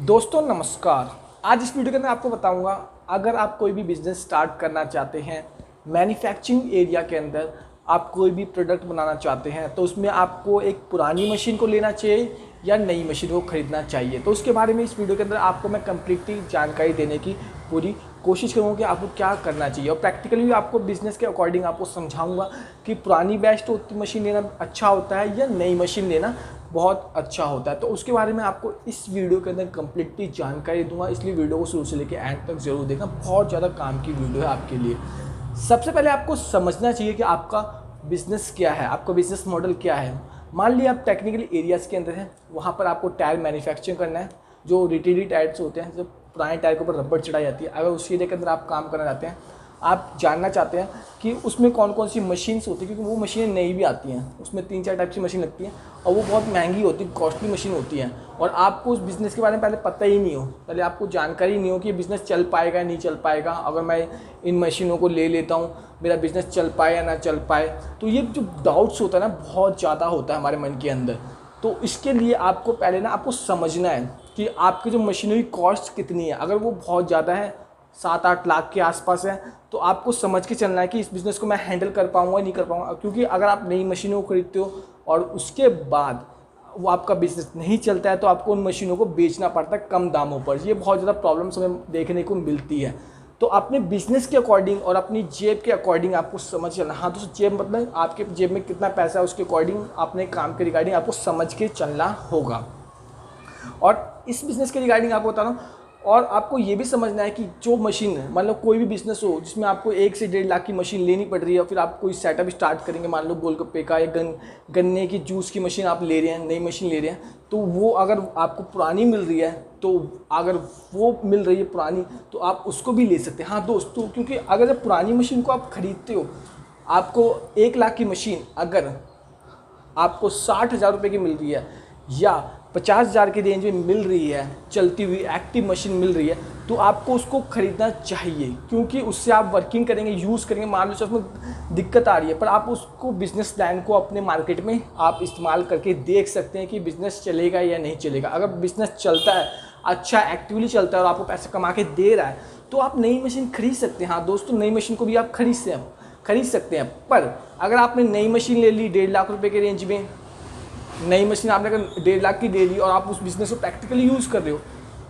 दोस्तों नमस्कार। आज इस वीडियो के अंदर आपको बताऊंगा, अगर आप कोई भी बिज़नेस स्टार्ट करना चाहते हैं, मैन्युफैक्चरिंग एरिया के अंदर आप कोई भी प्रोडक्ट बनाना चाहते हैं, तो उसमें आपको एक पुरानी मशीन को लेना चाहिए या नई मशीन को ख़रीदना चाहिए। तो उसके बारे में इस वीडियो के अंदर आपको मैं कंप्लीटली जानकारी देने की पूरी कोशिश करूँगा कि आपको क्या करना चाहिए, और प्रैक्टिकली भी आपको बिज़नेस के अकॉर्डिंग आपको समझाऊँगा कि पुरानी बेस्ट मशीन लेना अच्छा होता है या नई मशीन लेना बहुत अच्छा होता है। तो उसके बारे में आपको इस वीडियो के अंदर कंप्लीटली जानकारी दूंगा, इसलिए वीडियो को शुरू से लेकर एंड तक ज़रूर देखना। बहुत ज़्यादा काम की वीडियो है आपके लिए। सबसे पहले आपको समझना चाहिए कि आपका बिज़नेस क्या है, आपका बिज़नेस मॉडल क्या है। मान लिया आप टेक्निकल एरियाज़ के अंदर हैं, वहाँ पर आपको टायर मैन्युफैक्चरिंग करना है, जो रिटेडी टायर्स होते हैं, जो पुराने टायर के ऊपर रबड़ चढ़ाई जाती है। अगर उस एरिया के अंदर आप काम करना चाहते हैं, आप जानना चाहते हैं कि उसमें कौन कौन सी मशीन्स होती है, क्योंकि वो मशीनें नई भी आती हैं, उसमें 3-4 टाइप की मशीन लगती है और वो बहुत महंगी होती है, कॉस्टली मशीन होती है, और आपको उस बिज़नेस के बारे में पहले पता ही नहीं हो, पहले आपको जानकारी नहीं हो कि बिज़नेस चल पाएगा नहीं चल पाएगा। अगर मैं इन मशीनों को ले लेता हूँ, मेरा बिज़नेस चल पाए या ना चल पाए। तो ये जो डाउट्स होता है ना, बहुत ज़्यादा होता है हमारे मन के अंदर। तो इसके लिए आपको पहले ना आपको समझना है कि आपकी जो मशीनरी कॉस्ट कितनी है। अगर वो बहुत ज़्यादा है, 7-8 लाख के आसपास है, तो आपको समझ के चलना है कि इस बिज़नेस को मैं हैंडल कर पाऊँगा नहीं कर पाऊँगा। क्योंकि अगर आप नई मशीनों को खरीदते हो और उसके बाद वो आपका बिज़नेस नहीं चलता है, तो आपको उन मशीनों को बेचना पड़ता है कम दामों पर। ये बहुत ज़्यादा प्रॉब्लम्स हमें देखने को मिलती है। तो अपने बिज़नेस के अकॉर्डिंग और अपनी जेब के अकॉर्डिंग आपको समझ चलना। हाँ दोस्तों, जेब मतलब आपके जेब में कितना पैसा है, उसके अकॉर्डिंग अपने काम के रिगार्डिंग आपको समझ के चलना होगा। और इस बिज़नेस के रिगार्डिंग आपको बता रहा हूँ, और आपको ये भी समझना है कि जो मशीन है, मान लो कोई भी बिज़नेस हो जिसमें आपको 1 से 1.5 लाख की मशीन लेनी पड़ रही है, और फिर आप कोई सेटअप स्टार्ट करेंगे, मान लो गोलगप्पे का या गन्ने की जूस की मशीन आप ले रहे हैं, नई मशीन ले रहे हैं, तो वो अगर आपको पुरानी मिल रही है, तो अगर वो मिल रही है पुरानी, तो आप उसको भी ले सकते हैं। हाँ दोस्तों, क्योंकि अगर जब पुरानी मशीन को आप ख़रीदते हो, आपको 1 लाख की मशीन अगर आपको 60,000 रुपये की मिल रही है या 50,000 की रेंज में मिल रही है, चलती हुई एक्टिव मशीन मिल रही है, तो आपको उसको ख़रीदना चाहिए। क्योंकि उससे आप वर्किंग करेंगे, यूज़ करेंगे, मान लो उसमें दिक्कत आ रही है, पर आप उसको बिज़नेस प्लान को अपने मार्केट में आप इस्तेमाल करके देख सकते हैं कि बिज़नेस चलेगा या नहीं चलेगा। अगर बिज़नेस चलता है, अच्छा एक्टिवली चलता है और आपको पैसे कमा के दे रहा है, तो आप नई मशीन खरीद सकते हैं। हाँ दोस्तों, नई मशीन को भी आप खरीद सकते हैं। पर अगर आपने नई मशीन ले ली 1.5 लाख रुपये के रेंज में, नई मशीन आपने अगर 1.5 लाख की ले ली और आप उस बिज़नेस को प्रैक्टिकली यूज़ कर रहे हो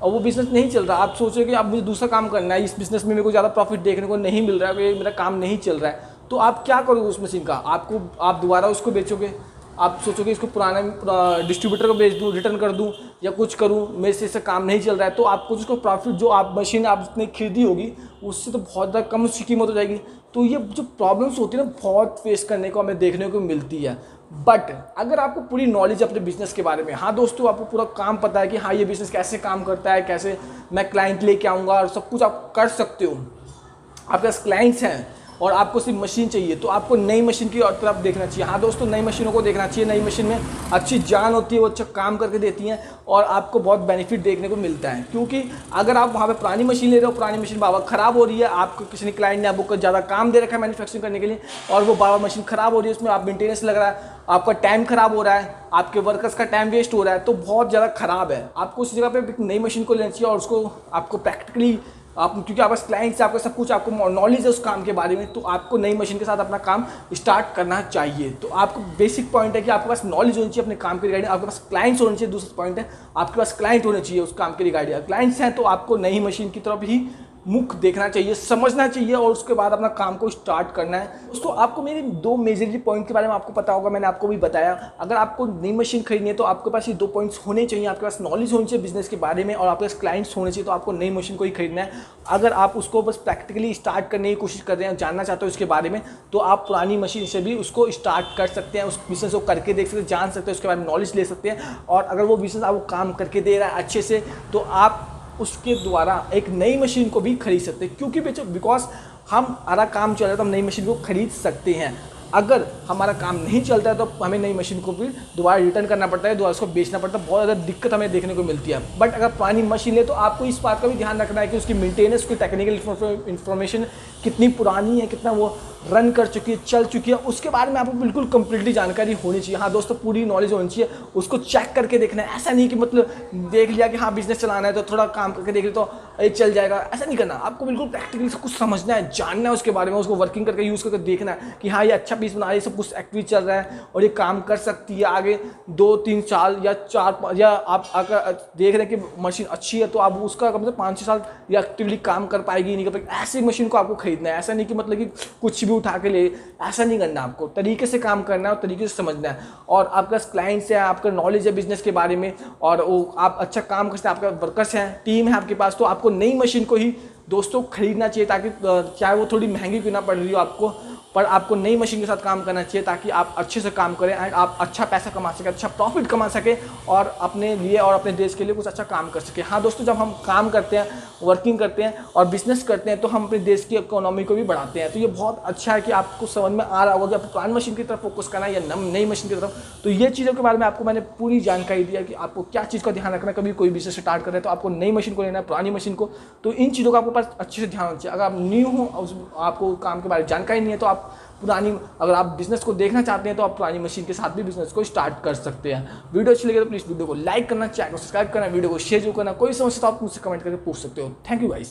और वो बिज़नेस नहीं चल रहा, आप सोच रहे हो कि अब मुझे दूसरा काम करना है, इस बिज़नेस में मेरे को ज़्यादा प्रॉफिट देखने को नहीं मिल रहा है, मेरा काम नहीं चल रहा है, तो आप क्या करोगे उस मशीन का? आप दोबारा उसको बेचोगे। आप सोचोगे इसको पुराना डिस्ट्रीब्यूटर को बेच दूँ, रिटर्न कर दूँ या कुछ करूँ, मेरे से इससे काम नहीं चल रहा है, तो आपको जिसको प्रॉफिट जो आप मशीन आपने खरीदी होगी उससे तो बहुत ज़्यादा कम उसकी कीमत हो जाएगी। तो ये जो प्रॉब्लम्स होती है ना, बहुत फेस करने को हमें देखने को मिलती है। बट अगर आपको पूरी नॉलेज अपने बिज़नेस के बारे में, हाँ दोस्तों, आपको पूरा काम पता है कि हाँ ये बिज़नेस कैसे काम करता है, कैसे मैं क्लाइंट लेके आऊँगा, और सब कुछ आप कर सकते हो, आपके पास क्लाइंट्स हैं और आपको सिर्फ मशीन चाहिए, तो आपको नई मशीन की तरफ देखना चाहिए। हाँ दोस्तों, नई मशीनों को देखना चाहिए। नई मशीन में अच्छी जान होती है, वो अच्छा काम करके देती हैं और आपको बहुत बेनिफिट देखने को मिलता है। क्योंकि अगर आप वहाँ पे पुरानी मशीन ले रहे हो, पुरानी मशीन बाबा ख़राब हो रही है, आपको किसी ने क्लाइंट ने आपको ज़्यादा काम दे रखा है मैन्युफैक्चरिंग करने के लिए, और वो बाबा मशीन ख़राब हो रही है, उसमें आप मेंटेनेंस लग रहा है, आपका टाइम ख़राब हो रहा है, आपके वर्कर्स का टाइम वेस्ट हो रहा है, तो बहुत ज़्यादा ख़राब है। आपको उस जगह पे नई मशीन को लेना चाहिए और उसको आपको प्रैक्टिकली क्योंकि आपके पास क्लाइंट्स, आपका सब कुछ, आपको नॉलेज है उस काम के बारे में, तो आपको नई मशीन के साथ अपना काम स्टार्ट करना चाहिए। तो आपको बेसिक पॉइंट है कि आपके पास नॉलेज होनी चाहिए अपने काम के रिगार्डिंग, आपके पास क्लाइंट्स होने चाहिए। दूसरा पॉइंट है, आपके पास क्लाइंट होने चाहिए उस काम के रिगार्डिंग। क्लाइंट्स हैं तो आपको नई मशीन की तरफ ही मुख देखना चाहिए, समझना चाहिए, और उसके बाद अपना काम को स्टार्ट करना है। दोस्तों, आपको मेरे 2 मेजरली पॉइंट के बारे में आपको पता होगा, मैंने आपको भी बताया। अगर आपको नई मशीन खरीदनी है तो आपके पास ये 2 पॉइंट्स होने चाहिए। आपके पास नॉलेज होनी चाहिए बिजनेस के बारे में और आपके पास क्लाइंट्स होने चाहिए, तो आपको नई मशीन को ही खरीदना है। अगर आप उसको बस प्रैक्टिकली स्टार्ट करने की कोशिश कर रहे हैं, जानना चाहते हो इसके बारे में, तो आप पुरानी मशीन से भी उसको स्टार्ट कर सकते हैं, उस बिजनेस को करके देख सकते हैं, जान सकते हैं, उसके बारे में नॉलेज ले सकते हैं। और अगर वो बिजनेस आपको काम करके दे रहा है अच्छे से, तो आप उसके द्वारा एक नई मशीन को भी खरीद सकते हैं। क्योंकि बिकॉज हमारा काम चल रहा है तो हम नई मशीन को खरीद सकते हैं। अगर हमारा काम नहीं चलता है तो हमें नई मशीन को भी दोबारा रिटर्न करना पड़ता है, दोबारा उसको बेचना पड़ता है, बहुत ज़्यादा दिक्कत हमें देखने को मिलती है। बट अगर पुरानी मशीन है तो आपको इस बात का भी ध्यान रखना है कि उसकी मेंटेनेंस, उसकी टेक्निकल इन्फॉर्मेशन कितनी पुरानी है, कितना वो रन कर चुकी है, चल चुकी है, उसके बारे में आपको बिल्कुल कंप्लीटली जानकारी होनी चाहिए। हाँ दोस्तों, पूरी नॉलेज होनी चाहिए, उसको चेक करके देखना है। ऐसा नहीं कि मतलब देख लिया कि हाँ बिजनेस चलाना है तो थोड़ा काम करके देख लिया तो ये चल जाएगा, ऐसा नहीं करना। आपको बिल्कुल प्रैक्टिकली सब कुछ समझना है, जानना है उसके बारे में, उसको वर्किंग करके यूज़ करके देखना है कि हाँ ये अच्छा पीस बना रही है, सब कुछ एक्टिव चल रहा है और ये काम कर सकती है आगे 2-3 साल या 4 या आप अगर देख रहे हैं कि मशीन अच्छी है तो आप उसका कम से 5-6 साल या एक्टिवली काम कर पाएगी नहीं कर पाएगी, ऐसी मशीन को आपको खरीदना है। ऐसा नहीं कि मतलब कि कुछ भी उठा के ले, ऐसा नहीं करना। आपको तरीके से काम करना है और तरीके से समझना है। और आपका क्लाइंट्स है, आपका नॉलेज है बिजनेस के बारे में और वो आप अच्छा काम करते हैं, आपका वर्कर्स हैं, टीम है आपके पास, तो आपको नई मशीन को ही दोस्तों खरीदना चाहिए, ताकि चाहे वो थोड़ी महंगी क्यों ना पड़ रही हो आपको, पर आपको नई मशीन के साथ काम करना चाहिए ताकि आप अच्छे से काम करें एंड आप अच्छा पैसा कमा सकें, अच्छा प्रॉफिट कमा सकें और अपने लिए और अपने देश के लिए कुछ अच्छा काम कर सकें। हाँ दोस्तों, जब हम काम करते हैं, वर्किंग करते हैं और बिजनेस करते हैं तो हम अपने देश की इकोनॉमी को भी बढ़ाते हैं। तो ये बहुत अच्छा है कि आपको समझ में आ रहा होगा कि आपको पुरानी मशीन की तरफ फोकस करना है या नई मशीन की तरफ। तो ये चीज़ों के बारे में आपको मैंने पूरी जानकारी दी है कि आपको क्या चीज़ का ध्यान रखना है। कभी कोई बिजनेस स्टार्ट कर रहे हैं तो आपको नई मशीन को लेना है, पुरानी मशीन को, तो इन चीज़ों का आपको पास अच्छे से ध्यान होना चाहिए। अगर आप न्यू हो, आपको काम के बारे में जानकारी नहीं है, तो आप पुरानी, अगर आप बिजनेस को देखना चाहते हैं तो आप पुरानी मशीन के साथ भी बिजनेस को स्टार्ट कर सकते हैं। वीडियो अच्छी लगे तो प्लीज़ वीडियो को लाइक करना, चैनल को सब्सक्राइब करना, वीडियो को शेयर जो करना। कोई समस्या तो आप मुझसे कमेंट करके पूछ सकते हो। Thank you guys.